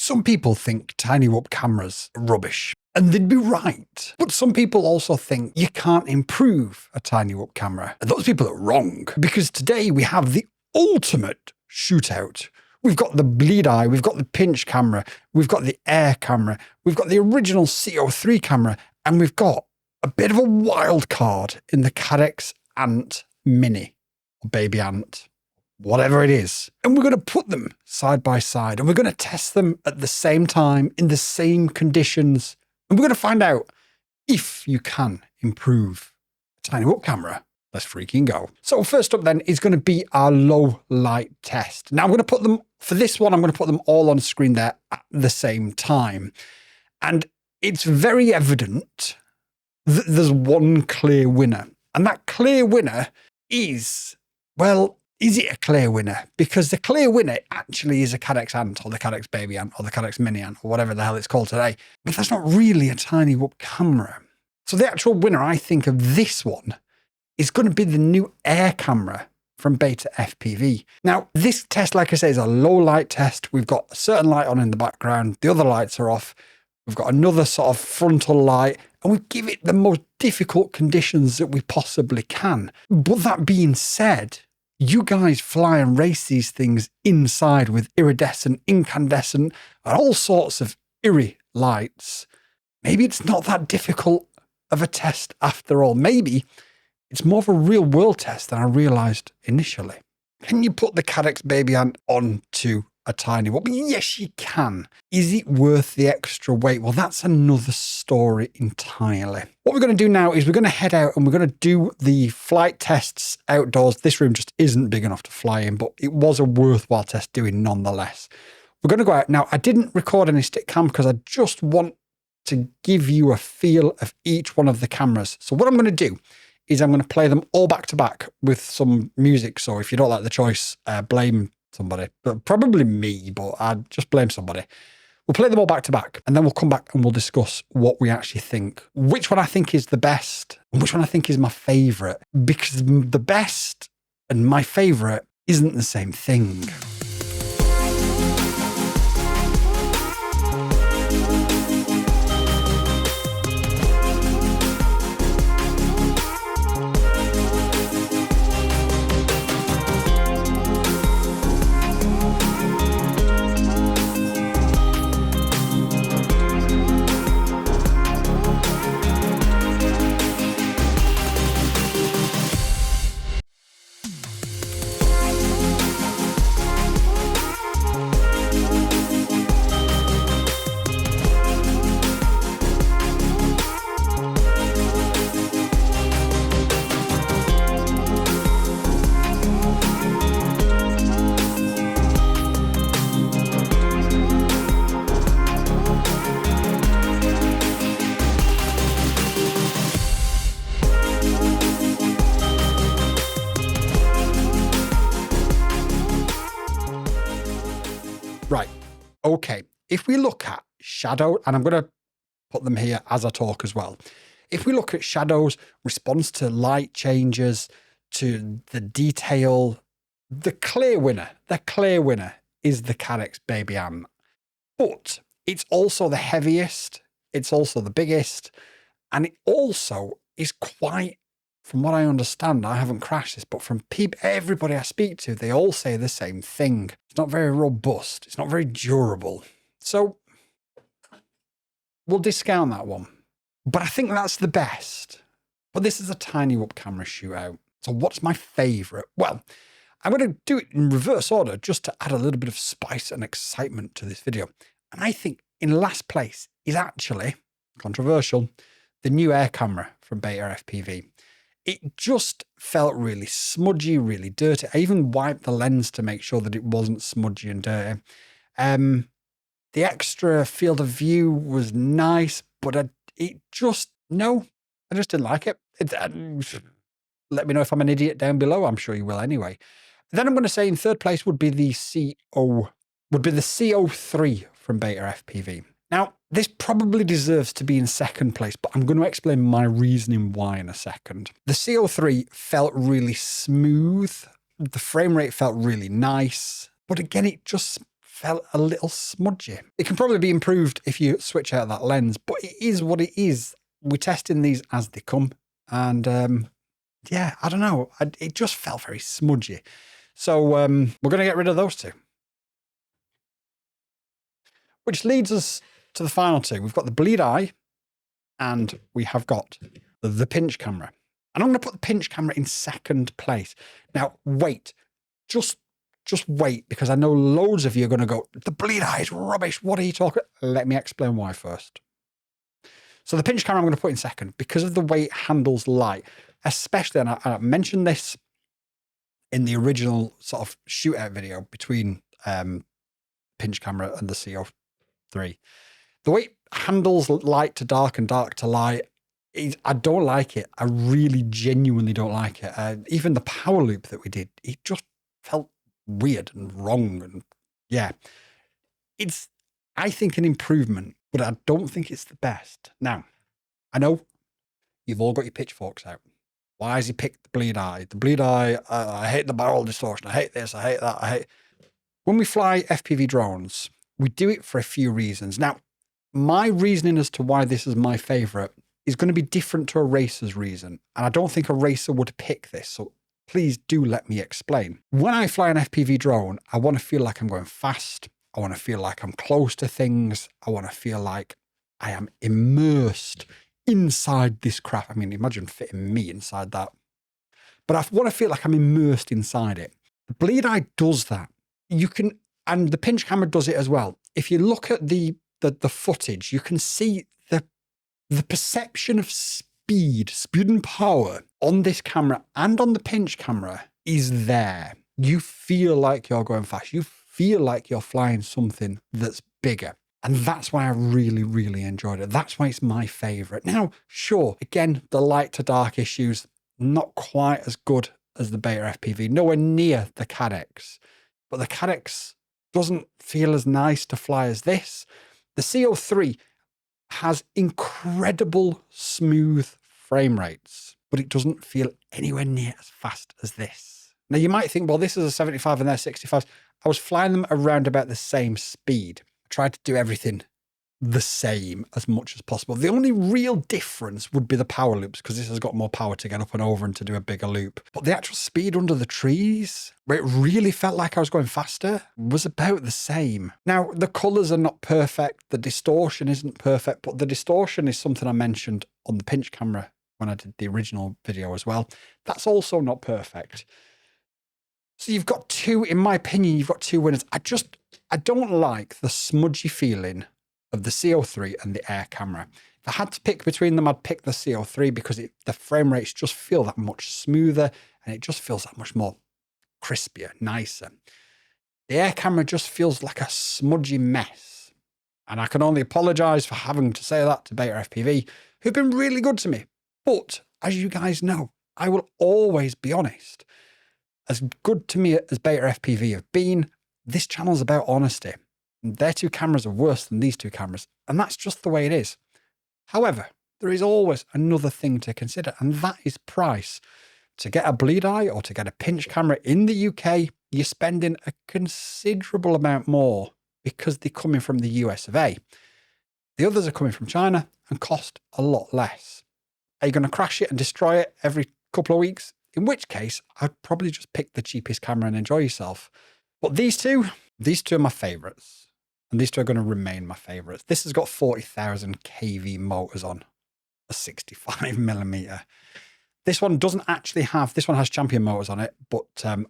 Some people think TinyWhoop cameras are rubbish, and they'd be right. But some people also think you can't improve a TinyWhoop camera. And those people are wrong, because today we have the ultimate shootout. We've got the BleedEye, we've got the pinch camera, we've got the Air camera, we've got the original C03 camera, and we've got a bit of a wild card in the Caddx Ant Mini, or Baby Ant, whatever it is. And we're going to put them side by side, and we're going to test them at the same time, in the same conditions. And we're going to find out if you can improve a TinyWhoop camera. Let's freaking go. So first up then is going to be our low light test. Now I'm going to put them, for this one, I'm going to put them all on screen there at the same time. And it's very evident that there's one clear winner. And that clear winner is, well, is it a clear winner? Because the clear winner actually is a Caddx Ant, or the Caddx Baby Ant, or the Caddx Mini Ant, or whatever the hell it's called today. But that's not really a TinyWhoop camera. So the actual winner, I think, of this one is going to be the new Air camera from BetaFPV. Now, this test, like I say, is a low light test. We've got a certain light on in the background. The other lights are off. We've got another sort of frontal light, and we give it the most difficult conditions that we possibly can. But that being said, you guys fly and race these things inside with iridescent, incandescent, and all sorts of eerie lights. Maybe it's not that difficult of a test after all. Maybe it's more of a real world test than I realized initially. Can you put the Caddx Baby Ant onto a TinyWhoop? Yes, you can. Is it worth the extra weight? Well, that's another story entirely. What we're going to do now is we're going to head out and we're going to do the flight tests outdoors. This room just isn't big enough to fly in, but it was a worthwhile test doing nonetheless. We're going to go out. Now, I didn't record any stick cam because I just want to give you a feel of each one of the cameras. So what I'm going to do is I'm going to play them all back to back with some music. So if you don't like the choice, blame somebody. Probably me, but I'd just blame somebody. We'll play them all back to back, and then we'll come back and we'll discuss what we actually think. Which one I think is the best, and which one I think is my favourite. Because the best and my favourite isn't the same thing. Right, okay, if we look at shadow, and I'm going to put them here as I talk as well. If we look at shadows, response to light changes, to the detail, the clear winner is the Caddx Baby Ant. But it's also the heaviest, it's also the biggest, and it also is quite, from what I understand, I haven't crashed this, but from everybody I speak to, they all say the same thing. It's not very robust. It's not very durable. So we'll discount that one. But I think that's the best. But this is a TinyWhoop camera shootout. So what's my favourite? Well, I'm going to do it in reverse order just to add a little bit of spice and excitement to this video. And I think in last place is actually, controversial, the new Air camera from BetaFPV. It just felt really smudgy, really dirty. I even wiped the lens to make sure that it wasn't smudgy and dirty. The extra field of view was nice, but I just didn't like it. Let me know if I'm an idiot down below. I'm sure you will anyway. Then I'm going to say in third place would be the C03 from BetaFPV. Now, this probably deserves to be in second place, but I'm going to explain my reasoning why in a second. The C03 felt really smooth. The frame rate felt really nice. But again, it just felt a little smudgy. It can probably be improved if you switch out that lens, but it is what it is. We're testing these as they come. And yeah, I don't know. It just felt very smudgy. So we're going to get rid of those two. Which leads us to the final two. We've got the BleedEye and we have got the pinch camera. And I'm going to put the pinch camera in second place. Now, wait. Just wait, because I know loads of you are going to go, the BleedEye is rubbish. What are you talking about? Let me explain why first. So the pinch camera I'm going to put in second because of the way it handles light, especially, and I mentioned this in the original sort of shootout video between pinch camera and the C03. The way it handles light to dark and dark to light, I don't like it. I really genuinely don't like it. Even the power loop that we did, it just felt weird and wrong. And yeah, it's, I think, an improvement, but I don't think it's the best. Now, I know you've all got your pitchforks out. Why has he picked the BleedEye? The BleedEye, I hate the barrel distortion. I hate this. I hate that. When we fly FPV drones, we do it for a few reasons. Now, my reasoning as to why this is my favorite is going to be different to a racer's reason. And I don't think a racer would pick this. So please do let me explain. When I fly an FPV drone, I want to feel like I'm going fast. I want to feel like I'm close to things. I want to feel like I am immersed inside this craft. I mean, imagine fitting me inside that. But I want to feel like I'm immersed inside it. The BleedEye does that. You can, and the pinch camera does it as well. If you look at the footage, you can see the perception of speed and power on this camera and on the pinch camera is there. You feel like you're going fast. You feel like you're flying something that's bigger. And that's why I really, really enjoyed it. That's why it's my favorite. Now, sure, again, the light to dark issues, not quite as good as the BetaFPV, nowhere near the Caddx. But the Caddx doesn't feel as nice to fly as this. The C03 has incredible smooth frame rates, but it doesn't feel anywhere near as fast as this. Now, you might think, well, this is a 75 and they're 65. I was flying them around about the same speed. I tried to do everything the same as much as possible. The only real difference would be the power loops, because this has got more power to get up and over and to do a bigger loop. But the actual speed under the trees, where it really felt like I was going faster, was about the same. Now, the colors are not perfect. The distortion isn't perfect, but the distortion is something I mentioned on the pinch camera when I did the original video as well. That's also not perfect. So you've got two, in my opinion, you've got two winners. I don't like the smudgy feeling of the C03 and the Air Camera. If I had to pick between them, I'd pick the C03 because the frame rates just feel that much smoother and it just feels that much more crispier, nicer. The Air Camera just feels like a smudgy mess. And I can only apologize for having to say that to BetaFPV, who've been really good to me. But as you guys know, I will always be honest. As good to me as BetaFPV have been, this channel's about honesty. Their two cameras are worse than these two cameras, and that's just the way it is. However, there is always another thing to consider, and that is price. To get a BleedEye or to get a pinch camera in the UK, you're spending a considerable amount more because they're coming from the US of A. The others are coming from China and cost a lot less. Are you going to crash it and destroy it every couple of weeks? In which case, I'd probably just pick the cheapest camera and enjoy yourself. But these two are my favorites. And these two are going to remain my favorites. This has got 40,000 kV motors on a 65mm. This one doesn't actually have, this one has Champion motors on it, but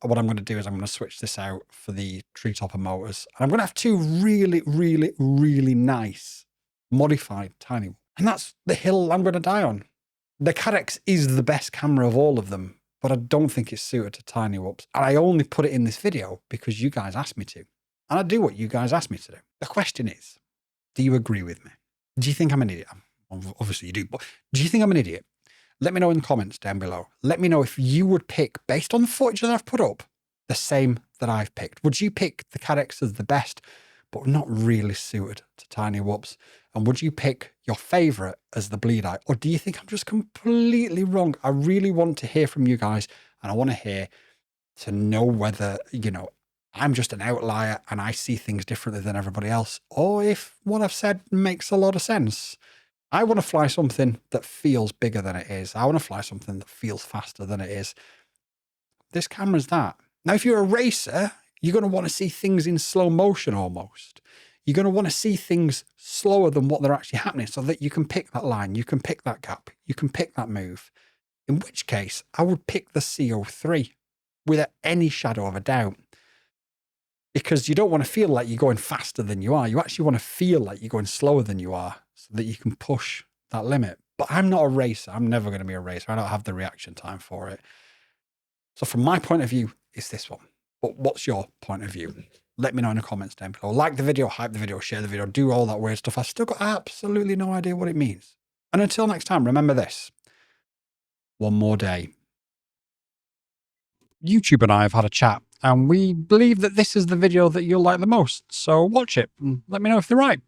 what I'm going to do is I'm going to switch this out for the tree topper motors. And I'm going to have two really, really, really nice modified TinyWhoop. And that's the hill I'm going to die on. The Caddx is the best camera of all of them, but I don't think it's suited to TinyWhoops. And I only put it in this video because you guys asked me to. And I do what you guys asked me to do. The question is, do you agree with me? Do you think I'm an idiot? Obviously you do, but do you think I'm an idiot? Let me know in the comments down below. Let me know if you would pick, based on the footage that I've put up, the same that I've picked. Would you pick the Caddx as the best, but not really suited to TinyWhoops? And would you pick your favorite as the BleedEye? Or do you think I'm just completely wrong? I really want to hear from you guys, and I want to hear to know whether, you know, I'm just an outlier and I see things differently than everybody else, or if what I've said makes a lot of sense. I want to fly something that feels bigger than it is. I want to fly something that feels faster than it is. This camera's that. Now, if you're a racer, you're going to want to see things in slow motion almost. You're going to want to see things slower than what they're actually happening so that you can pick that line, you can pick that gap, you can pick that move. In which case, I would pick the C03 without any shadow of a doubt. Because you don't want to feel like you're going faster than you are. You actually want to feel like you're going slower than you are so that you can push that limit. But I'm not a racer. I'm never going to be a racer. I don't have the reaction time for it. So from my point of view, it's this one. But what's your point of view? Let me know in the comments down below. Like the video, hype the video, share the video, do all that weird stuff. I've still got absolutely no idea what it means. And until next time, remember this. One more day. YouTube and I have had a chat, and we believe that this is the video that you'll like the most. So watch it and let me know if they're right.